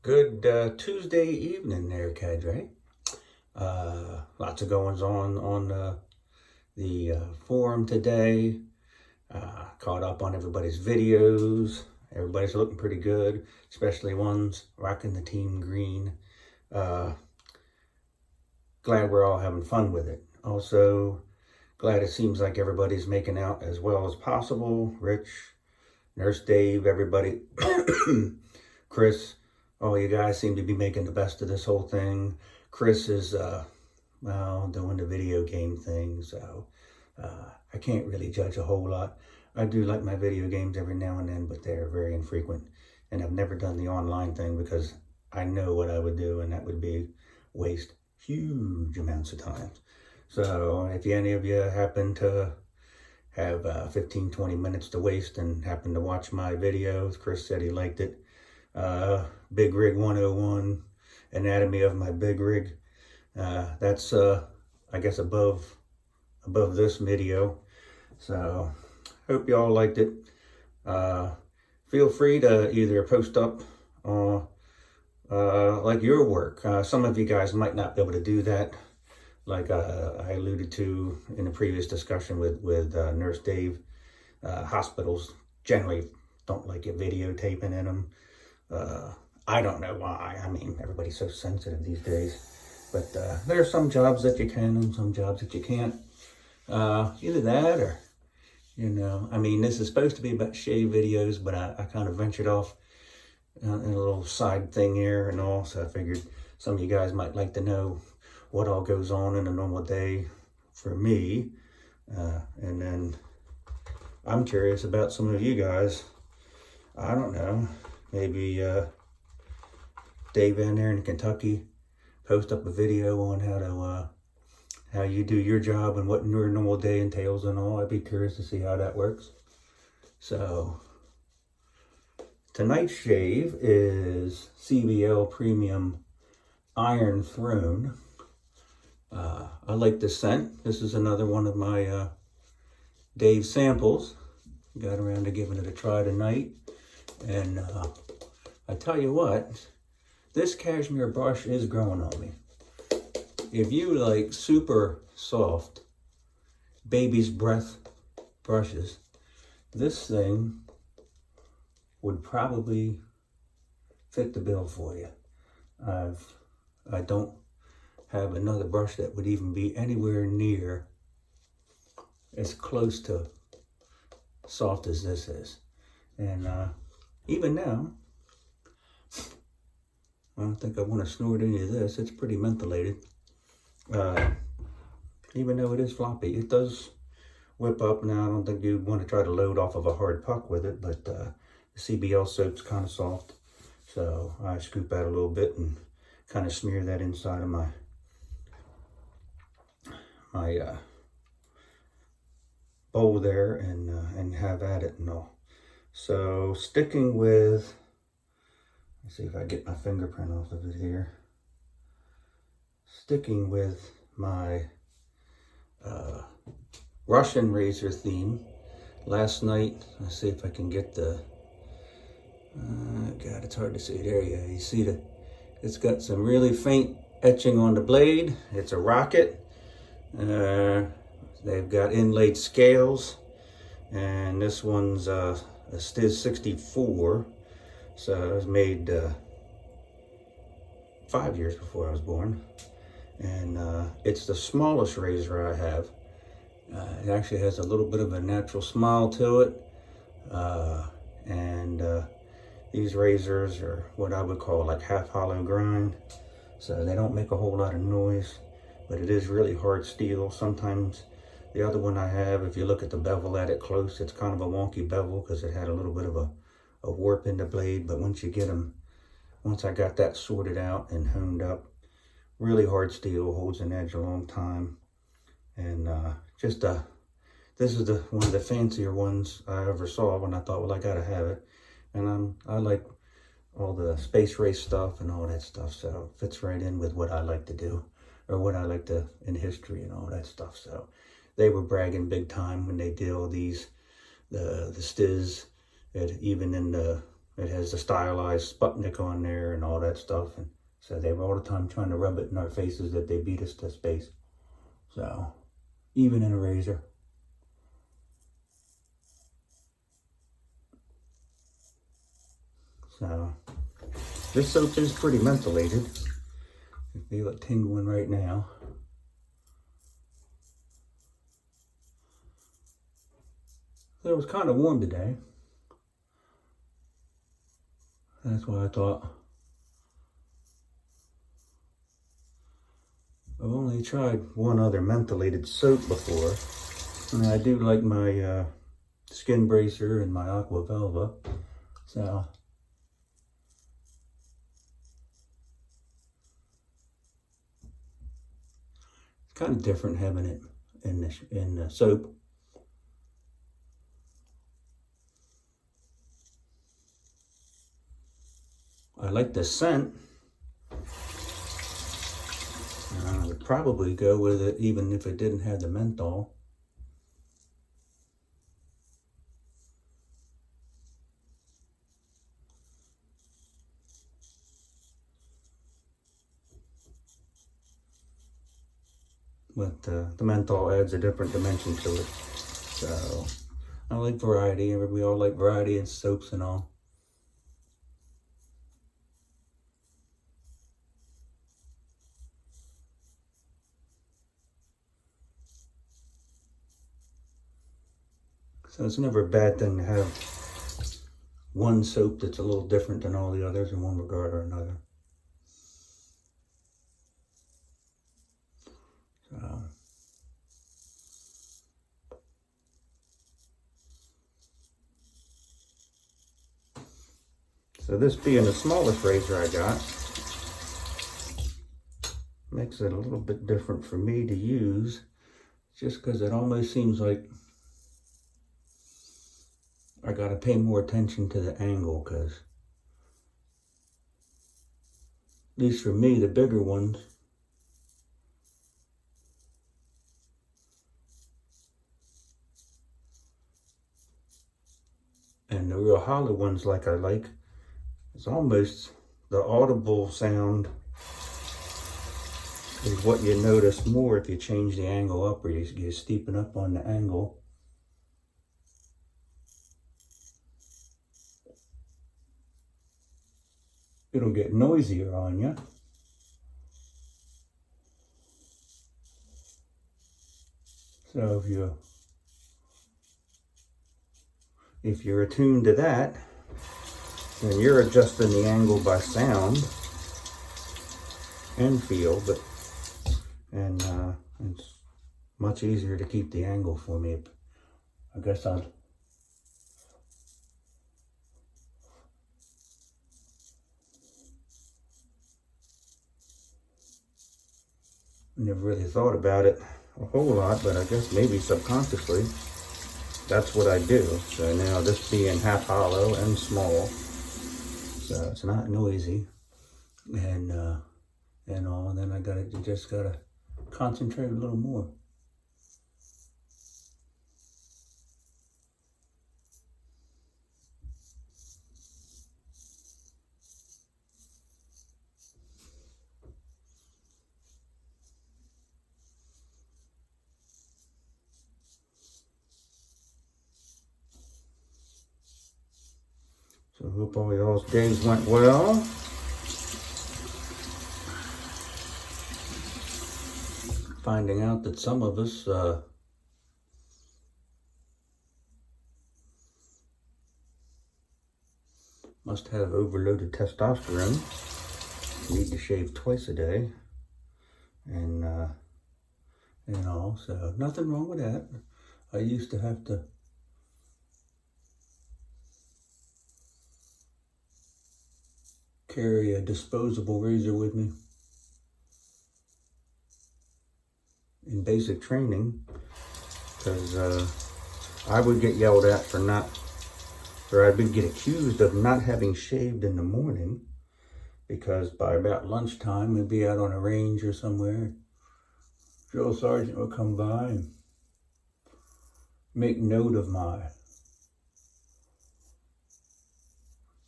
Good Tuesday evening there, Cadre. Lots of goings on the forum today. Caught up on everybody's videos. Everybody's looking pretty good, especially ones rocking the team green. Uh, Glad we're all having fun with it. Also, glad it seems like everybody's making out as well as possible. Rich, Nurse Dave, everybody, Chris. Oh, you guys seem to be making the best of this whole thing. Chris is, doing the video game thing, so I can't really judge a whole lot. I do like my video games every now and then, but they're very infrequent. And I've never done the online thing because I know what I would do, and that would be waste huge amounts of time. So if any of you happen to have 15-20 minutes to waste and happen to watch my videos, Chris said he liked it. Big Rig 101, anatomy of my big rig. That's I guess above this video. So hope you all liked it. Feel free to either post up like your work. Some of you guys might not be able to do that, like I alluded to in a previous discussion with Nurse Dave. Hospitals generally don't like you videotaping in them. I don't know why. I mean, everybody's so sensitive these days. But there are some jobs that you can and some jobs that you can't. Either that or, I mean, this is supposed to be about shave videos, but I kind of ventured off in a little side thing here and all. So I figured some of you guys might like to know what all goes on in a normal day for me. And then I'm curious about some of you guys. I don't know. Maybe Dave in there in Kentucky post up a video on how you do your job and what your normal day entails and all. I'd be curious to see how that works. So tonight's shave is CBL Premium Iron Throne. I like this scent. This is another one of my Dave samples. Got around to giving it a try tonight. And I tell you what, this cashmere brush is growing on me. If you like super soft baby's breath brushes, this thing would probably fit the bill for you. I don't have another brush that would even be anywhere near as close to soft as this is. And even now, I don't think I want to snort any of this. It's pretty mentholated. Even though it is floppy, it does whip up. Now, I don't think you'd want to try to load off of a hard puck with it, but the CBL soap's kind of soft. So I scoop out a little bit and kind of smear that inside of my bowl there and have at it and all. So sticking with, let's see if I get my fingerprint off of it here. Sticking with my Russian razor theme. Last night, let's see if I can get the, God, it's hard to see. There you go. You see it's got some really faint etching on the blade. It's a rocket. They've got inlaid scales. And this one's a Stiz 64. So it was made 5 years before I was born. And it's the smallest razor I have. It actually has a little bit of a natural smile to it. These razors are what I would call like half hollow grind. So they don't make a whole lot of noise, but it is really hard steel. Sometimes the other one I have, if you look at the bevel at it close, it's kind of a wonky bevel because it had a little bit of a warp in the blade. But once I got that sorted out and honed up, really hard steel, holds an edge a long time. And this is one of the fancier ones I ever saw when I thought, well, I gotta have it. And I like all the space race stuff and all that stuff, so it fits right in with what I like to do, or what I like to in history and all that stuff. So they were bragging big time when they did all these, the Stiz, even in the It has the stylized Sputnik on there and all that stuff. And so they were all the time trying to rub it in our faces that they beat us to space. So, even in a razor. So, this soap is pretty mentholated. I feel it tingling right now. It was kind of warm today. That's why I thought, I've only tried one other mentholated soap before. And I do like my Skin Bracer and my Aqua Velva. So, it's kind of different having it in the soap. I like the scent. I would probably go with it even if it didn't have the menthol. But the menthol adds a different dimension to it. So, I like variety. We all like variety in soaps and all. So it's never a bad thing to have one soap that's a little different than all the others in one regard or another. So this being the smallest razor I got, makes it a little bit different for me to use, just because it almost seems like I gotta pay more attention to the angle, because at least for me, the bigger ones, and the real hollow ones like I like, it's almost the audible sound is what you notice more if you change the angle up or you steepen up on the angle. It'll get noisier on you. So if you're attuned to that, then you're adjusting the angle by sound and feel, and it's much easier to keep the angle for me. I guess I never really thought about it a whole lot, but I guess maybe subconsciously that's what I do. So now this being half hollow and small, so it's not noisy and all, and then I just gotta concentrate a little more. So I hope all y'all's days went well. Finding out that some of us must have overloaded testosterone. Need to shave twice a day, and all. So nothing wrong with that. I used to have to carry a disposable razor with me in basic training, because I would get yelled at for not, or I would get accused of not having shaved in the morning, because by about lunchtime we'd be out on a range or somewhere. Drill sergeant would come by and make note of my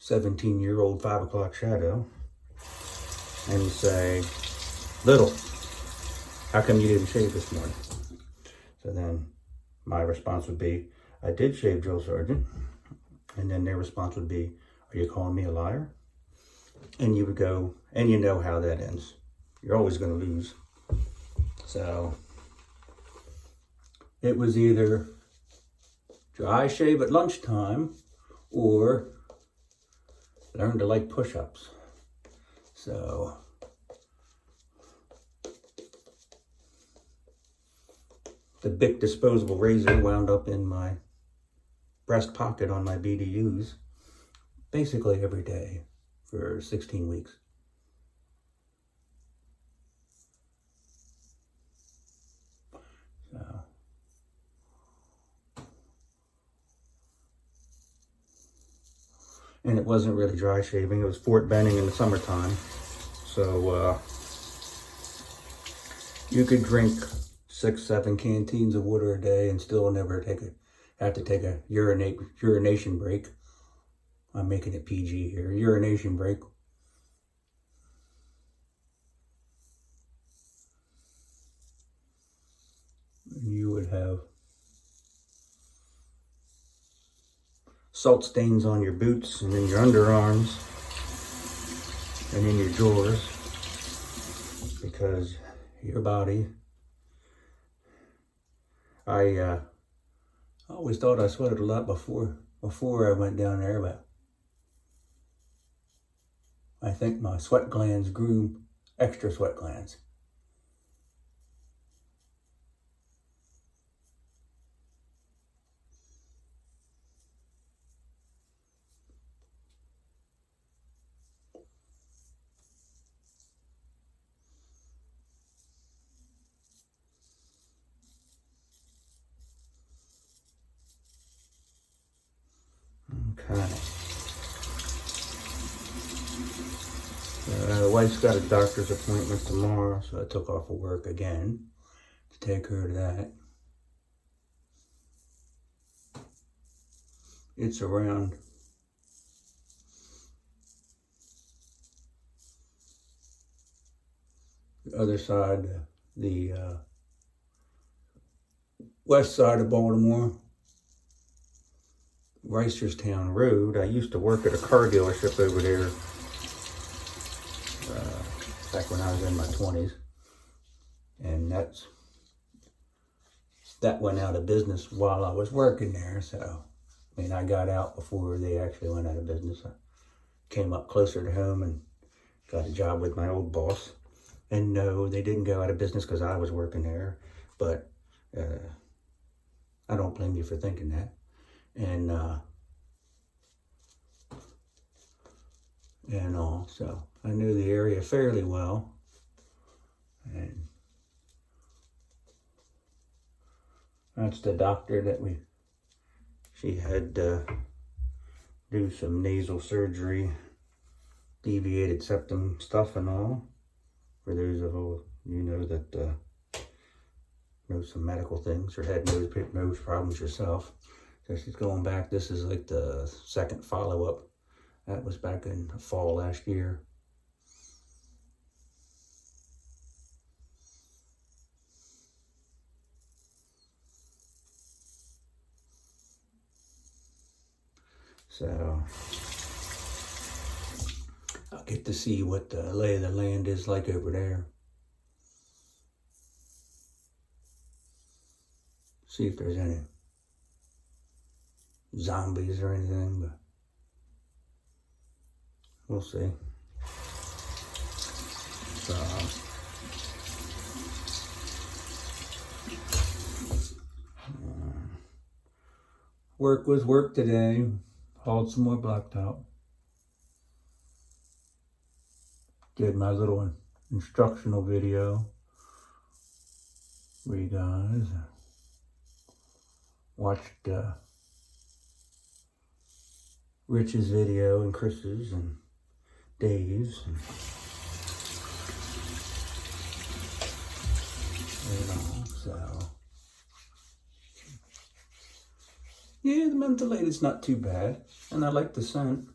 17-year-old 5 o'clock shadow and say, "Little, how come you didn't shave this morning?" So then my response would be, "I did shave, Drill Sergeant." And then their response would be, "Are you calling me a liar?" And you would go, and you know how that ends. You're always going to lose. So it was either dry shave at lunchtime or learn to like push-ups. So the Bic disposable razor wound up in my breast pocket on my BDUs basically every day for 16 weeks. So and it wasn't really dry shaving, it was Fort Benning in the summertime. So you could drink 6-7 canteens of water a day and still never have to take a urination break. I'm making it PG here. Urination break. You would have salt stains on your boots and in your underarms and in your drawers because your body. I always thought I sweated a lot before I went down there, but I think my sweat glands grew extra sweat glands. Okay. Wife's got a doctor's appointment tomorrow, so I took off of work again to take her to that. It's around the other side, the west side of Baltimore, Reisterstown Road. I used to work at a car dealership over there back when I was in my 20s, and that went out of business while I was working there. So I mean, I got out before they actually went out of business. I came up closer to home and got a job with my old boss. And no, they didn't go out of business because I was working there, but I don't blame you for thinking that. And all, so I knew the area fairly well, and that's the doctor that she had do some nasal surgery, deviated septum stuff and all, for those of you know that know some medical things or had nose problems yourself. So she's going back. This is like the second follow-up. That was back in the fall last year. So I'll get to see what the lay of the land is like over there. See if there's any zombies or anything, but we'll see. So, work was work today. Hauled some more blacktop. Did my little instructional video for you guys. Watched Rich's video and Chris's and Dave's and all, so yeah, the mentholate is not too bad, and I like the scent.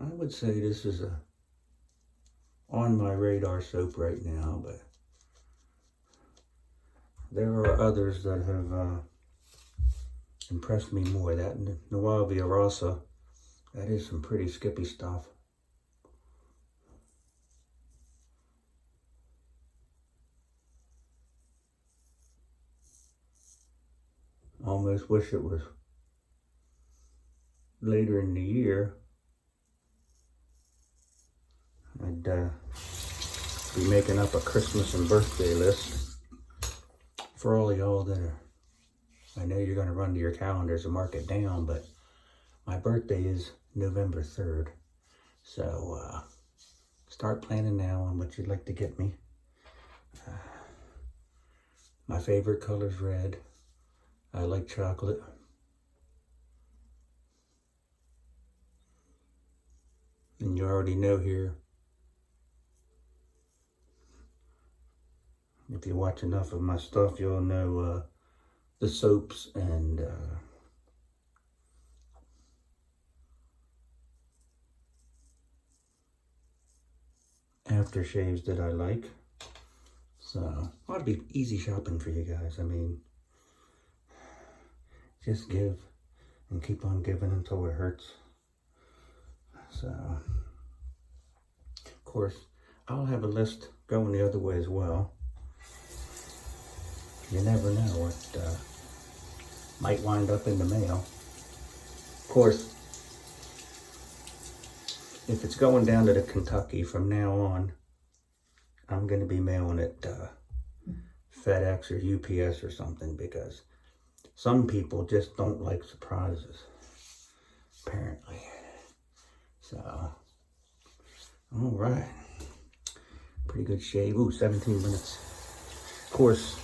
I would say this is a on my radar soap right now, but there are others that have impressed me more. That Noir Via Rosa, that is some pretty skippy stuff. Almost wish it was later in the year. I'd be making up a Christmas and birthday list for all of y'all that are, I know you're going to run to your calendars and mark it down, but my birthday is November 3rd. So start planning now on what you'd like to get me. My favorite color is red. I like chocolate. And you already know here, if you watch enough of my stuff, you'll know the soaps and aftershaves that I like. So, ought to be easy shopping for you guys. I mean, just give and keep on giving until it hurts. So, of course, I'll have a list going the other way as well. You never know what might wind up in the mail. Of course, if it's going down to the Kentucky from now on, I'm going to be mailing it FedEx or UPS or something, because some people just don't like surprises, apparently. So, all right. Pretty good shave. Ooh, 17 minutes. Of course,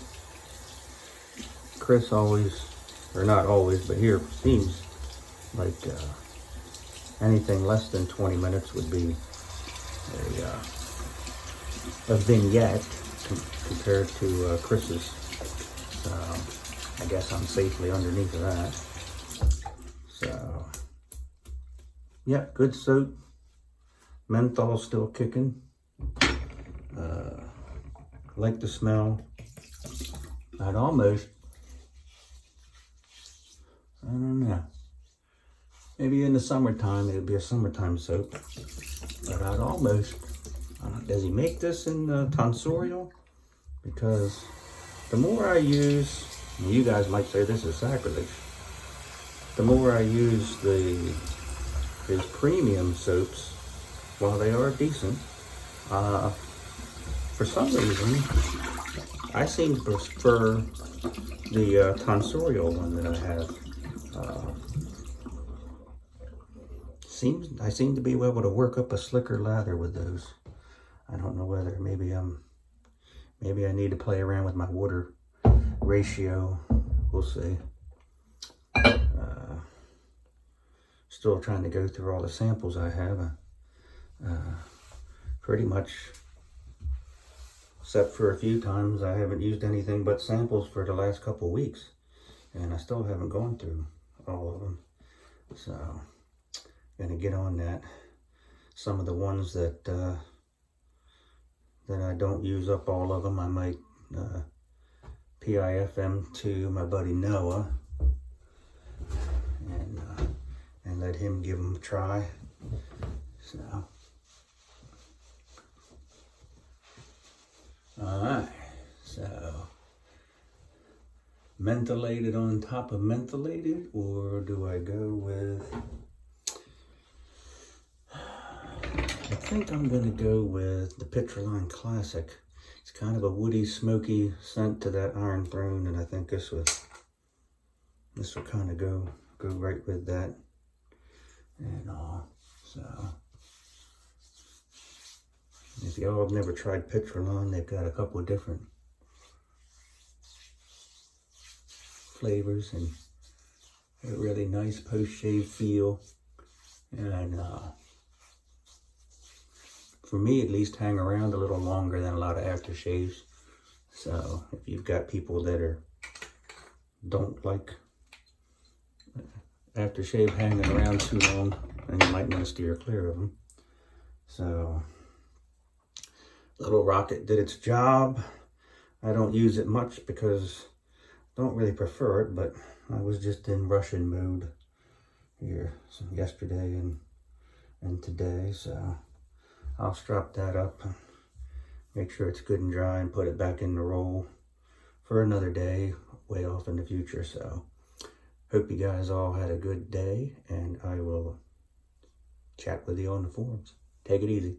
Chris always, or not always, but here seems like anything less than 20 minutes would be a vignette compared to Chris's. So I guess I'm safely underneath of that. So yeah, good soap. Menthol still kicking. Like the smell. I'd almost, I don't know, maybe in the summertime it would be a summertime soap, but I'd almost, does he make this in tonsorial? Because the more I use, and you guys might say this is sacrilege, the more I use his premium soaps, while they are decent, for some reason, I seem to prefer the tonsorial one that I have. I seem to be able to work up a slicker lather with those. I don't know whether maybe I need to play around with my water ratio. We'll see. Still trying to go through all the samples I have. Pretty much, except for a few times, I haven't used anything but samples for the last couple weeks, and I still haven't gone through all of them. So, gonna get on that. Some of the ones that I don't use up all of them, I might PIF them to my buddy Noah and let him give them a try. So, all right. So, mentholated on top of mentholated, or do I go with? I think I'm going to go with the Petroline Classic. It's kind of a woody, smoky scent to that Iron Throne, and I think this will kind of go right with that and all. So, if y'all have never tried Petroline, they've got a couple of different flavors and a really nice post-shave feel, and for me at least, hang around a little longer than a lot of aftershaves. So if you've got people that don't like aftershave hanging around too long, and you might want to steer clear of them. So, Little Rocket did its job. I don't use it much because I don't really prefer it, but I was just in brushing mood here yesterday and today, so I'll strap that up and make sure it's good and dry and put it back in the roll for another day way off in the future. So hope you guys all had a good day, and I will chat with you on the forums. Take it easy.